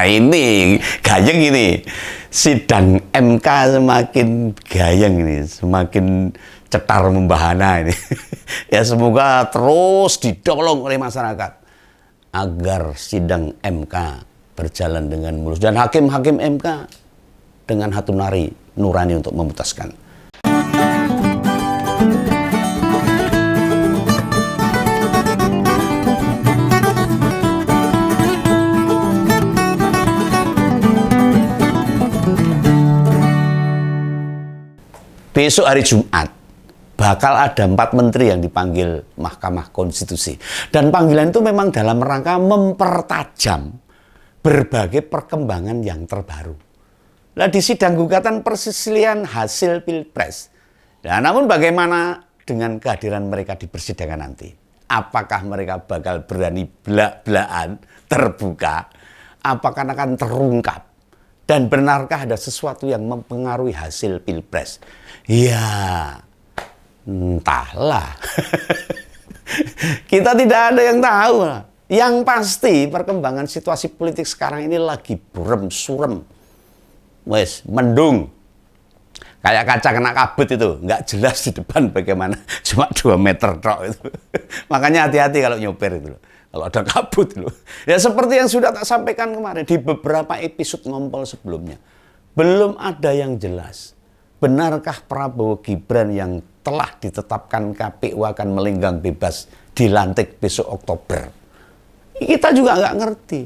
Ini gayeng ini. Sidang MK semakin gayeng ini, semakin cetar membahana ini. Ya semoga terus didolong oleh masyarakat agar sidang MK berjalan dengan mulus dan hakim-hakim MK dengan hati nurani untuk memutuskan. Besok hari Jumat bakal ada 4 menteri yang dipanggil Mahkamah Konstitusi. Dan panggilan itu memang dalam rangka mempertajam berbagai perkembangan yang terbaru. Nah, di sidang gugatan perselisihan hasil Pilpres. Nah, namun bagaimana dengan kehadiran mereka di persidangan nanti? Apakah mereka bakal berani belak-belakan terbuka? Apakah akan terungkap? Dan benarkah ada sesuatu yang mempengaruhi hasil Pilpres? Ya, entahlah. Kita tidak ada yang tahu. Yang pasti perkembangan situasi politik sekarang ini lagi burem, surem. Wes, mendung. Kayak kaca kena kabut itu. Nggak jelas di depan bagaimana. Cuma 2 meter tok itu. Makanya hati-hati kalau nyopir itu loh. Kalau ada kabut loh. Ya seperti yang sudah tak sampaikan kemarin di beberapa episode ngompol sebelumnya. Belum ada yang jelas. Benarkah Prabowo Gibran yang telah ditetapkan KPU akan melenggang bebas dilantik besok Oktober? Kita juga nggak ngerti.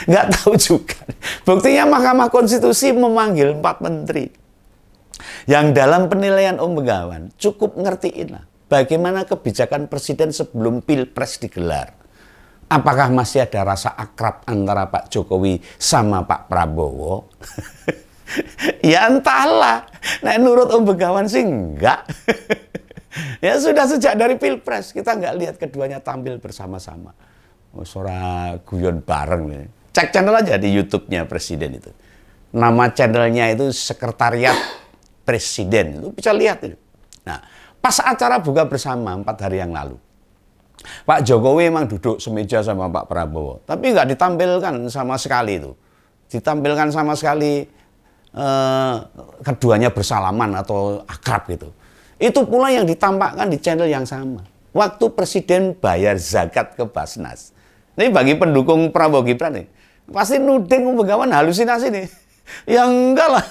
Nggak tahu juga. Buktinya Mahkamah Konstitusi memanggil 4 menteri. Yang dalam penilaian Om Begawan cukup ngertiin lah. Bagaimana kebijakan presiden sebelum Pilpres digelar? Apakah masih ada rasa akrab antara Pak Jokowi sama Pak Prabowo? Ya entahlah. Nah, menurut Om Begawan sih enggak. Ya sudah sejak dari Pilpres kita nggak lihat keduanya tampil bersama-sama. Suara guyon bareng nih. Cek channel aja di YouTube-nya Presiden itu. Nama channelnya itu Sekretariat Presiden. Itu bisa lihat itu. Nah, pas acara buka bersama 4 hari yang lalu, Pak Jokowi memang duduk semeja sama Pak Prabowo, tapi nggak ditampilkan sama sekali itu. Ditampilkan sama sekali keduanya bersalaman atau akrab gitu. Itu pula yang ditampakkan di channel yang sama. Waktu Presiden bayar zakat ke Basnas. Ini bagi pendukung Prabowo Gibran nih, pasti nuding Begawan halusinasi nih. Ya enggak lah.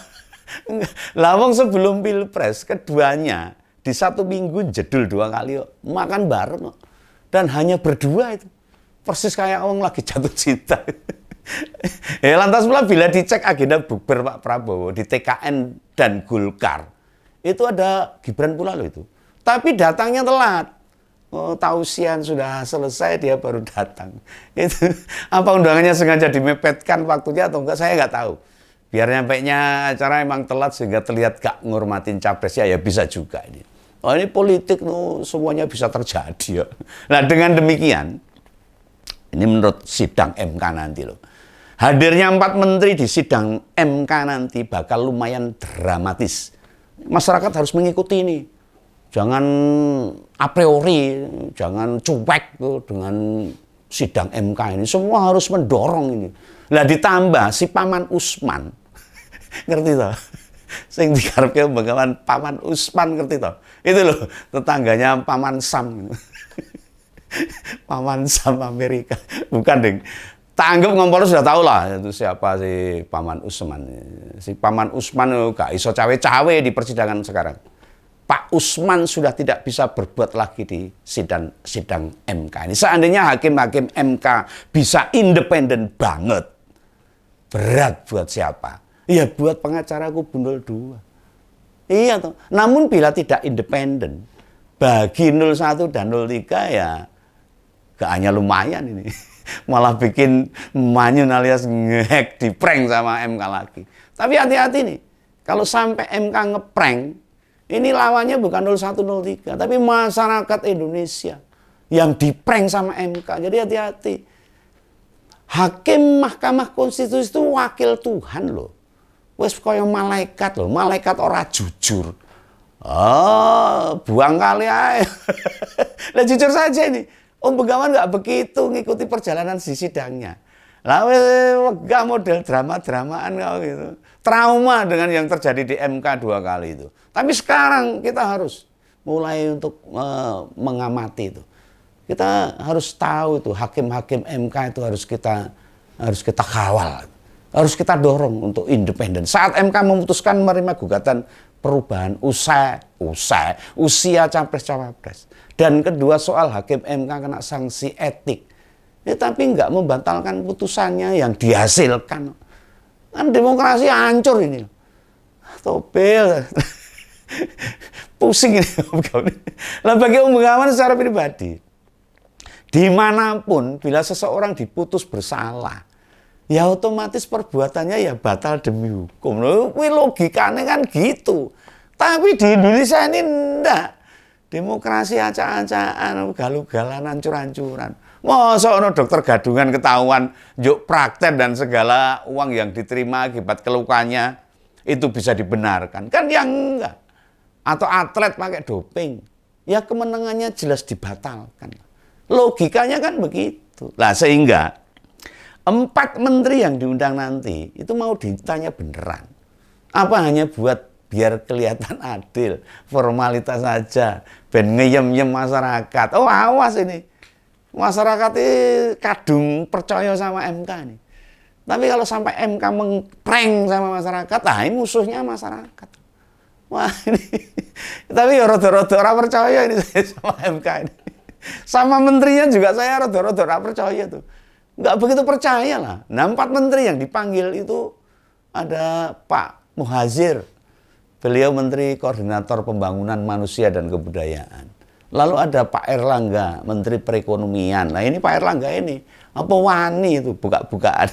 Lawang sebelum Pilpres keduanya di 1 minggu jedul 2 kali yuk. Makan bareng kok. Dan hanya berdua itu. Persis kayak orang lagi jatuh cinta. Lantas pula bila dicek agenda bukber Pak Prabowo di TKN dan Golkar, itu ada Gibran pula loh itu. Tapi datangnya telat. Oh, tausian sudah selesai dia baru datang. Itu apa undangannya sengaja dimepetkan waktunya atau enggak saya nggak tahu. Biar nyampainya acara emang telat sehingga terlihat gak ngurmatin capresnya ya bisa juga ini. Oh ini politik tuh semuanya bisa terjadi ya. Nah dengan demikian, ini menurut sidang MK nanti loh. Hadirnya 4 menteri di sidang MK nanti bakal lumayan dramatis. Masyarakat harus mengikuti ini. Jangan a priori, jangan cuek tuh dengan sidang MK ini. Semua harus mendorong ini. Lah ditambah si Paman Usman. Ngerti toh? Sing digarapke Begawan Paman Usman ngerti toh? Itu loh tetangganya Paman Sam. Paman Sam Amerika. Bukan ding. Tak anggap ngompol sudah tahu lah itu siapa si Paman Usman. Si Paman Usman gak iso cawe-cawe di persidangan sekarang. Pak Usman sudah tidak bisa berbuat lagi di sidang MK ini. Seandainya hakim-hakim MK bisa independen banget, berat buat siapa? Ya buat pengacara kubu 02. Iya toh. Namun bila tidak independen, bagi 01 dan 03 ya gak hanya lumayan ini. Malah bikin manyun alias ngehack di prank sama MK lagi. Tapi hati-hati nih, kalau sampai MK ngeprank, ini lawannya bukan 0103, tapi masyarakat Indonesia yang diprank sama MK. Jadi hati-hati. Hakim Mahkamah Konstitusi itu wakil Tuhan loh. Wes kaya malaikat loh, malaikat ora jujur. Oh, buang kali aja. Lah jujur saja ini. Om Begawan nggak begitu ngikuti perjalanan si sidangnya. Lah wegah model drama-dramaan kau gitu. Trauma dengan yang terjadi di MK 2 kali itu. Tapi sekarang kita harus mulai untuk mengamati itu. Kita harus tahu itu hakim-hakim MK itu harus kita kawal. Harus kita dorong untuk independen. Saat MK memutuskan menerima gugatan perubahan usia capres-cawapres. Dan kedua soal hakim MK kena sanksi etik. Ya, tapi nggak membatalkan putusannya yang dihasilkan. Kan demokrasi hancur ini. Topel. Pusing ini. Lah bagi Om Begawan secara pribadi, dimanapun bila seseorang diputus bersalah, ya otomatis perbuatannya ya batal demi hukum. Loh, logikanya kan gitu. Tapi di Indonesia ini enggak. Demokrasi acak-acakan, galugalan, hancur-hancuran. Masa ono dokter gadungan ketahuan yuk praktek dan segala uang yang diterima akibat kelukannya itu bisa dibenarkan. Kan yang enggak. Atau atlet pakai doping. Ya kemenangannya jelas dibatalkan. Logikanya kan begitu. Lah sehingga 4 menteri yang diundang nanti itu mau ditanya beneran. Apa hanya buat biar kelihatan adil, formalitas saja, ben ngeyem-yem masyarakat. Oh awas ini, masyarakat ini kadung percaya sama MK nih. Tapi kalau sampai MK mengprank sama masyarakat, ini musuhnya masyarakat. Wah ini, tapi ya rodo-rodo orang percaya ini sama MK ini. Sama menterinya juga saya rodo-rodo orang percaya tuh. Nggak begitu percaya lah. Nah 4 menteri yang dipanggil itu ada Pak Muhadzir. Beliau Menteri Koordinator Pembangunan Manusia dan Kebudayaan. Lalu ada Pak Erlangga, Menteri Perekonomian. Nah ini Pak Erlangga ini, apa wani itu buka-bukaan.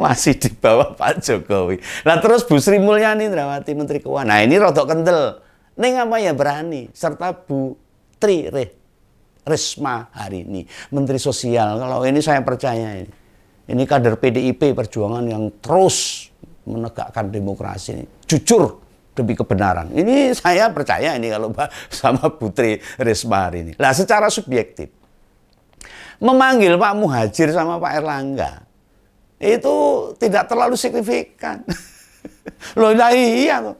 Masih di bawah Pak Jokowi. Nah terus Bu Sri Mulyani Indrawati, Menteri Keuangan. Nah ini rodok kental. Ini apa ya berani. Serta Bu Tri Risma hari ini, Menteri Sosial. Kalau ini saya percaya ini. Ini kader PDIP Perjuangan yang terus menegakkan demokrasi ini. Jujur demi kebenaran. Ini saya percaya ini kalau sama Putri Risma hari ini. Nah secara subjektif, memanggil Pak Muhadzir sama Pak Erlangga itu tidak terlalu signifikan. Loh iya tuh.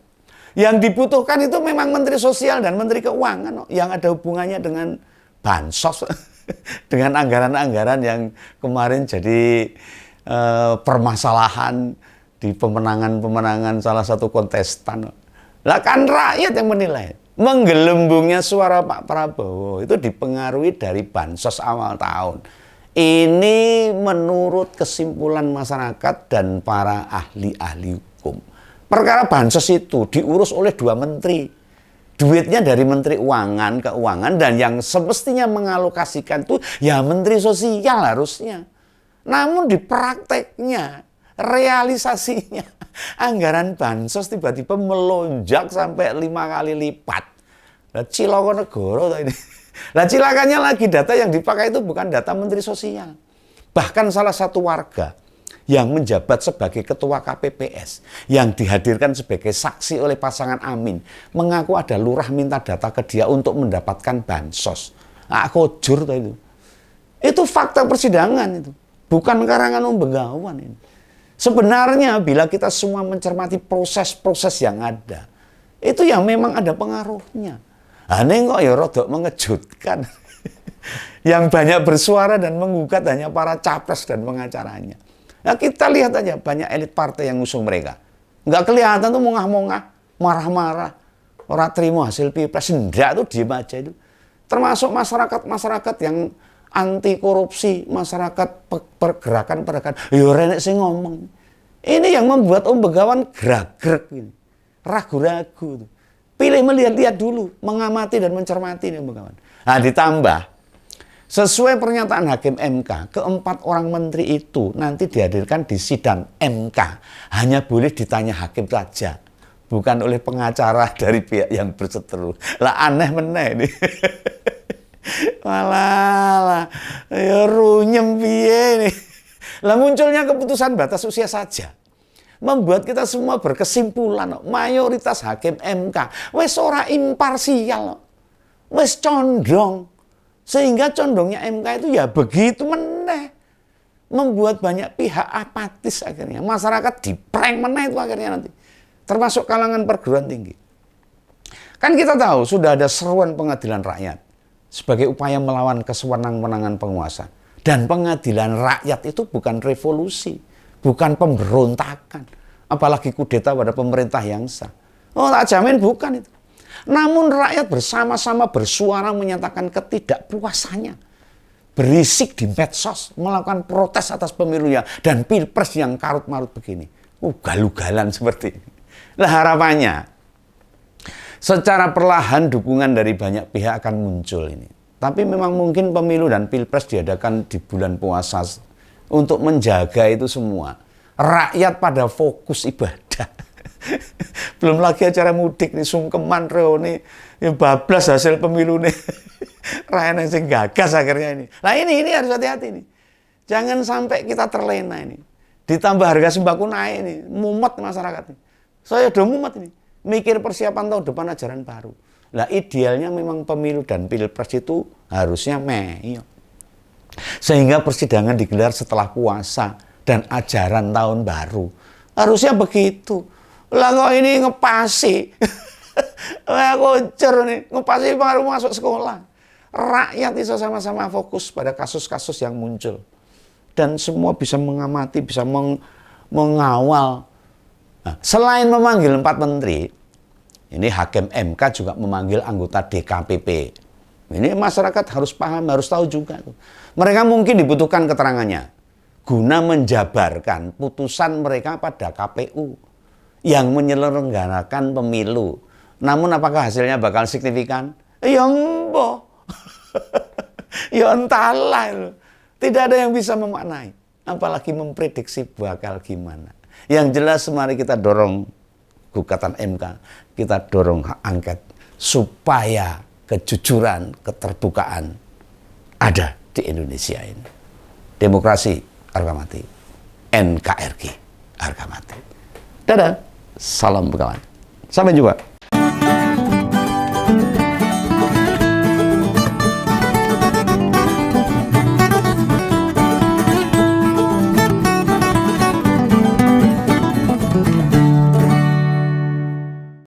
Yang dibutuhkan itu memang Menteri Sosial dan Menteri Keuangan yang ada hubungannya dengan bansos. Dengan anggaran-anggaran yang kemarin jadi permasalahan di pemenangan salah satu kontestan. Lah kan rakyat yang menilai. Menggelembungnya suara Pak Prabowo itu dipengaruhi dari bansos awal tahun. Ini menurut kesimpulan masyarakat dan para ahli-ahli hukum. Perkara bansos itu diurus oleh 2 menteri. Duitnya dari Menteri Keuangan, dan yang semestinya mengalokasikan itu ya Menteri Sosial harusnya. Namun di prakteknya, realisasinya, anggaran bansos tiba-tiba melonjak sampai 5 kali lipat. Lah cilaka negara ini. Lah cilakannya lagi data yang dipakai itu bukan data Menteri Sosial. Bahkan salah satu warga yang menjabat sebagai ketua KPPS yang dihadirkan sebagai saksi oleh pasangan Amin mengaku ada lurah minta data ke dia untuk mendapatkan bansos. Kojur itu. Itu fakta persidangan itu. Bukan karangan Om Begawan ini. Sebenarnya bila kita semua mencermati proses-proses yang ada, itu yang memang ada pengaruhnya. Aneh kok ya rodok mengejutkan. Yang banyak bersuara dan menggugat hanya para capres dan pengacaranya. Nah kita lihat aja banyak elit partai yang ngusung mereka. Nggak kelihatan tuh mongah-mongah, marah-marah. Orang terima hasil pilpres, enggak tuh diem aja itu. Termasuk masyarakat yang anti korupsi, masyarakat pergerakan, ya renek sing ngomong. Ini yang membuat Om Begawan gerak-gerak ini. Ragu-ragu. Pilih melihat-lihat dulu, mengamati dan mencermati ini Om Begawan. Nah ditambah, sesuai pernyataan Hakim MK, ke-4 orang menteri itu nanti dihadirkan di sidang MK. Hanya boleh ditanya hakim saja. Bukan oleh pengacara dari pihak yang berseteru. Lah aneh meneh ini. Malah, ya runyem piye nih. Lah munculnya keputusan batas usia saja. Membuat kita semua berkesimpulan, mayoritas hakim MK wis ora imparsial, wis condong Sehingga condongnya MK itu ya begitu meneh. Membuat banyak pihak apatis akhirnya. Masyarakat diprank meneh itu akhirnya nanti. Termasuk kalangan perguruan tinggi. Kan kita tahu sudah ada seruan pengadilan rakyat sebagai upaya melawan kesewenang-wenangan penguasa. Dan pengadilan rakyat itu bukan revolusi, bukan pemberontakan. Apalagi kudeta pada pemerintah yang sah. Oh, tak jamin bukan itu. Namun rakyat bersama-sama bersuara menyatakan ketidakpuasannya. Berisik di medsos, melakukan protes atas pemilunya dan pilpres yang karut-marut begini. Galugalan seperti ini. Nah, harapannya, secara perlahan dukungan dari banyak pihak akan muncul ini. Tapi memang mungkin pemilu dan pilpres diadakan di bulan puasa untuk menjaga itu semua. Rakyat pada fokus ibadah. Belum lagi acara mudik nih, sungkeman reone, ya bablas hasil pemilu nih. Rakyat yang gagas akhirnya ini. Nah ini harus hati-hati nih. Jangan sampai kita terlena ini. Ditambah harga sembako naik nih, mumet masyarakat nih. Saya udah mumet ini. Mikir persiapan tahun depan ajaran baru. Nah idealnya memang pemilu dan pilpres itu harusnya Mei. Sehingga persidangan digelar setelah puasa dan ajaran tahun baru. Harusnya begitu. Lah kok ini ngepasi. Wah kocor nih, ngepasi baru masuk sekolah. Rakyat bisa sama-sama fokus pada kasus-kasus yang muncul. Dan semua bisa mengamati, bisa mengawal. Nah, selain memanggil 4 menteri, ini Hakim MK juga memanggil anggota DKPP. Ini masyarakat harus paham, harus tahu juga. Mereka mungkin dibutuhkan keterangannya guna menjabarkan putusan mereka pada KPU yang menyelenggarakan pemilu. Namun apakah hasilnya bakal signifikan? Ya embo. Ya entahlah. Tidak ada yang bisa memaknai. Apalagi memprediksi bakal gimana. Yang jelas mari kita dorong gugatan MK. Kita dorong hak angket. Supaya kejujuran, keterbukaan ada di Indonesia ini. Demokrasi harga mati. NKRI harga mati. Dadah. Salam kawan. Sampai jumpa.